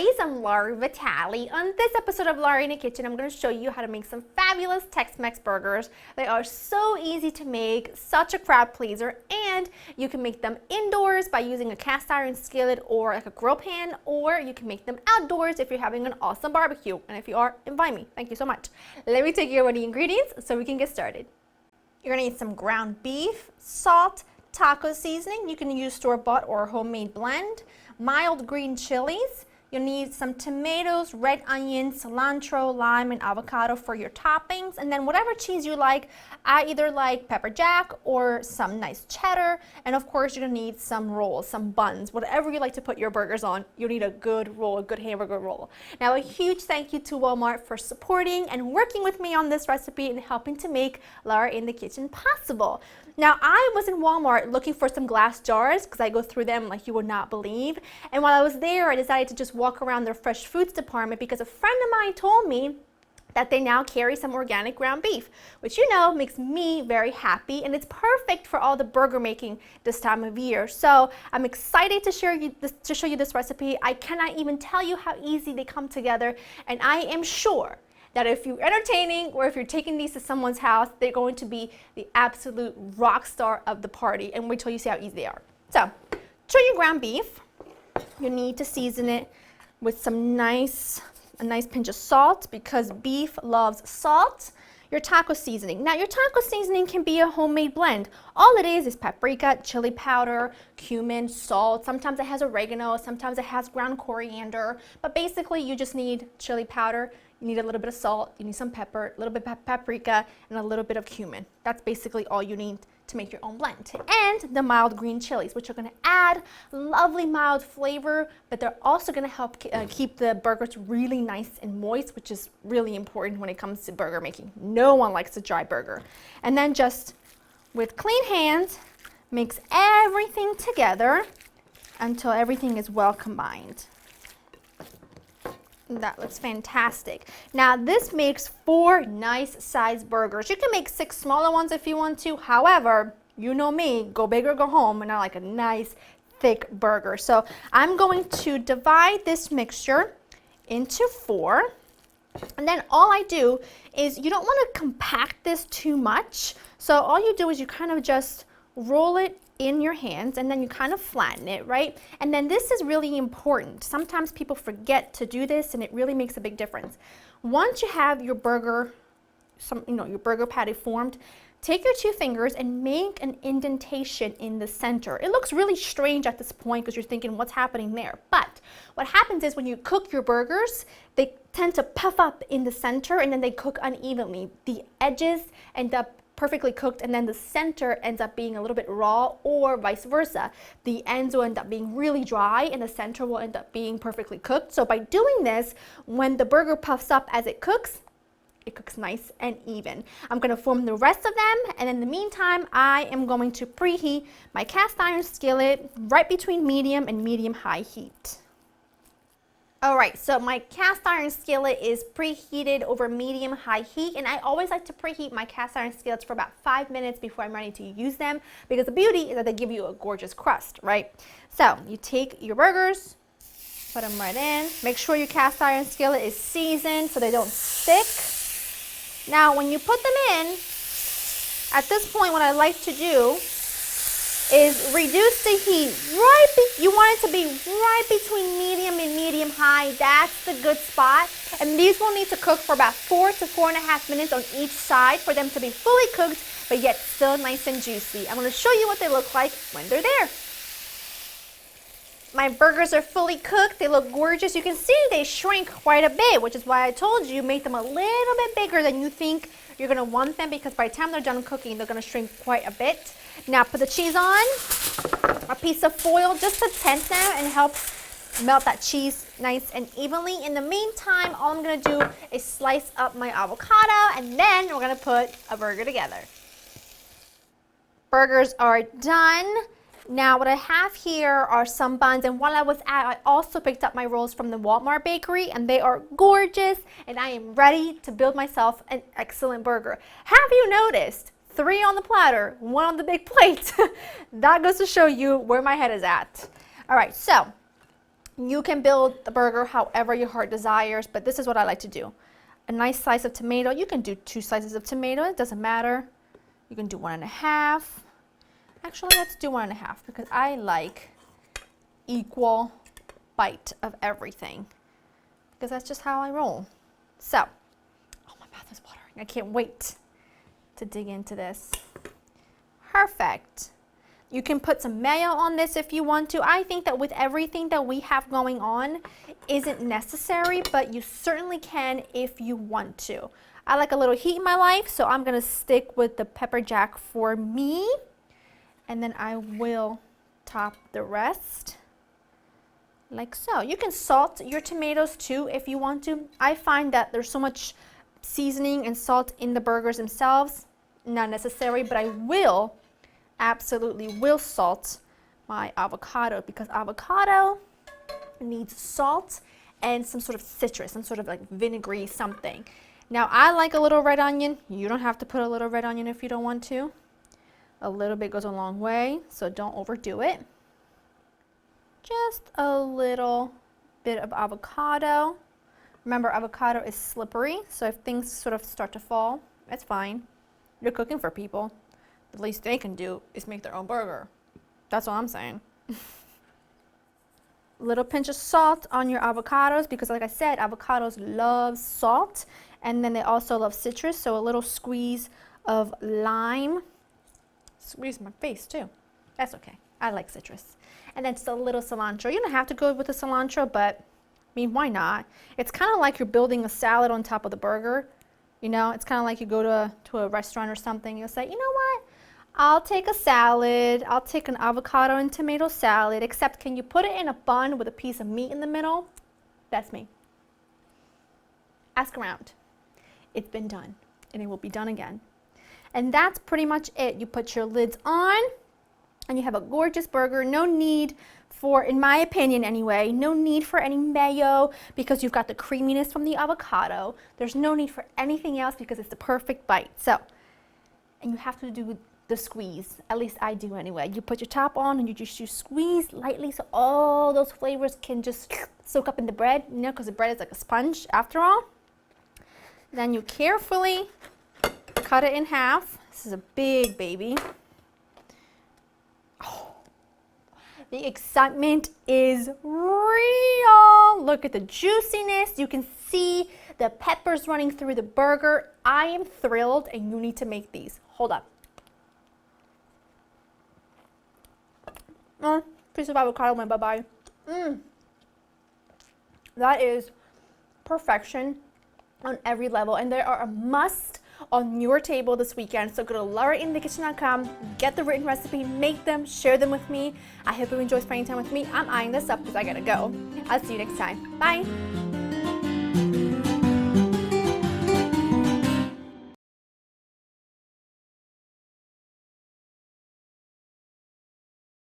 guys, I'm Laurie Vitale. On this episode of Laurie in the Kitchen, I'm going to show you how to make some fabulous Tex Mex burgers. They are so easy to make, such a crowd pleaser, and you can make them indoors by using a cast iron skillet or like a grill pan, or you can make them outdoors if you're having an awesome barbecue. And if you are, invite me. Thank you so much. Let me take you over the ingredients so we can get started. You're going to need some ground beef, salt, taco seasoning. You can use store-bought or homemade blend, mild green chilies. You'll need some tomatoes, red onions, cilantro, lime, and avocado for your toppings. And then whatever cheese you like, I either like pepper jack or some nice cheddar. And of course, you're gonna need some rolls, some buns, whatever you like to put your burgers on. You'll need a good roll, a good hamburger roll. Now, a huge thank you to Walmart for supporting and working with me on this recipe and helping to make Laura in the Kitchen possible. Now, I was in Walmart looking for some glass jars because I go through them like you would not believe. And while I was there, I decided to just walk around their fresh foods department because a friend of mine told me that they now carry some organic ground beef, which you know makes me very happy, and it's perfect for all the burger making this time of year. So I'm excited to show you this recipe. I cannot even tell you how easy they come together, and I am sure that if you're entertaining or if you're taking these to someone's house, they're going to be the absolute rock star of the party, and wait till you see how easy they are. So, to your ground beef, you need to season it with a nice pinch of salt because beef loves salt. Your taco seasoning. Now, your taco seasoning can be a homemade blend. All it is paprika, chili powder, cumin, salt. Sometimes it has oregano, sometimes it has ground coriander, but basically you just need chili powder. You need a little bit of salt, you need some pepper, a little bit of paprika, and a little bit of cumin. That's basically all you need to make your own blend. And the mild green chilies, which are going to add lovely mild flavor, but they're also going to help keep the burgers really nice and moist, which is really important when it comes to burger making. No one likes a dry burger. And then just with clean hands, mix everything together until everything is well combined. That looks fantastic. Now this makes 4 nice sized burgers. You can make 6 smaller ones if you want to. However, you know me, go big or go home, and I like a nice thick burger. So I'm going to divide this mixture into 4. And then all I do is, you don't want to compact this too much. So all you do is you kind of just roll it in your hands, and then you kind of flatten it, right? And then this is really important. Sometimes people forget to do this, and it really makes a big difference. Once you have your burger, your burger patty formed, take your 2 fingers and make an indentation in the center. It looks really strange at this point because you're thinking, what's happening there? But what happens is when you cook your burgers, they tend to puff up in the center and then they cook unevenly. The edges end up perfectly cooked, and then the center ends up being a little bit raw, or vice versa. The ends will end up being really dry and the center will end up being perfectly cooked. So by doing this, when the burger puffs up as it cooks nice and even. I'm going to form the rest of them, and in the meantime, I am going to preheat my cast iron skillet right between medium and medium-high heat. Alright, so my cast iron skillet is preheated over medium-high heat, and I always like to preheat my cast iron skillets for about 5 minutes before I'm ready to use them, because the beauty is that they give you a gorgeous crust, right? So, you take your burgers, put them right in. Make sure your cast iron skillet is seasoned so they don't stick. Now, when you put them in, at this point what I like to do is reduce the heat you want it to be right between medium and medium high. That's the good spot. And these will need to cook for about 4 to 4.5 minutes on each side for them to be fully cooked, but yet still nice and juicy. I'm going to show you what they look like when they're there. My burgers are fully cooked. They look gorgeous. You can see they shrink quite a bit, which is why I told you make them a little bit bigger than you think you're going to want them, because by the time they're done cooking, they're going to shrink quite a bit. Now put the cheese on, a piece of foil just to tent them and help melt that cheese nice and evenly. In the meantime, all I'm going to do is slice up my avocado, and then we're going to put a burger together. Burgers are done. Now what I have here are some buns, and while I was I also picked up my rolls from the Walmart bakery, and they are gorgeous, and I am ready to build myself an excellent burger. Have you noticed? 3 on the platter, 1 on the big plate. That goes to show you where my head is at. All right, so You can build the burger however your heart desires, but this is what I like to do. A nice slice of tomato. You can do 2 slices of tomato, it doesn't matter. You can do 1.5. Actually, let's do 1.5 because I like equal bite of everything because that's just how I roll. So, oh, my mouth is watering. I can't wait to dig into this. Perfect. You can put some mayo on this if you want to. I think that with everything that we have going on, isn't necessary, but you certainly can if you want to. I like a little heat in my life, so I'm gonna stick with the pepper jack for me. And then I will top the rest like so. You can salt your tomatoes too if you want to. I find that there's so much seasoning and salt in the burgers themselves, not necessary, but I will absolutely will salt my avocado because avocado needs salt and some sort of citrus, some sort of like vinegary something. Now I like a little red onion. You don't have to put a little red onion if you don't want to. A little bit goes a long way, so don't overdo it. Just a little bit of avocado. Remember, avocado is slippery, so if things sort of start to fall, it's fine. You're cooking for people. The least they can do is make their own burger. That's all I'm saying. Little pinch of salt on your avocados because like I said, avocados love salt and then they also love citrus, so a little squeeze of lime. Squeeze my face too. That's okay. I like citrus. And then just a little cilantro. You don't have to go with the cilantro, but I mean, why not? It's kind of like you're building a salad on top of the burger. You know, it's kind of like you go to a restaurant or something. You'll say, you know what? I'll take a salad. I'll take an avocado and tomato salad, except can you put it in a bun with a piece of meat in the middle? That's me. Ask around. It's been done, and it will be done again. And that's pretty much it. You put your lids on, and you have a gorgeous burger. No need for, in my opinion anyway, no need for any mayo because you've got the creaminess from the avocado. There's no need for anything else because it's the perfect bite. So, and you have to do the squeeze, at least I do anyway. You put your top on and you squeeze lightly so all those flavors can just soak up in the bread, you know, because the bread is like a sponge after all. Then you carefully cut it in half. This is a big baby. Oh, the excitement is real. Look at the juiciness. You can see the peppers running through the burger. I am thrilled and you need to make these. Hold up. Piece of avocado went bye-bye. That is perfection on every level, and they are a must on your table this weekend. So go to laurainthekitchen.com, get the written recipe, make them, share them with me. I hope you enjoy spending time with me. I'm eyeing this up because I gotta go. I'll see you next time. Bye.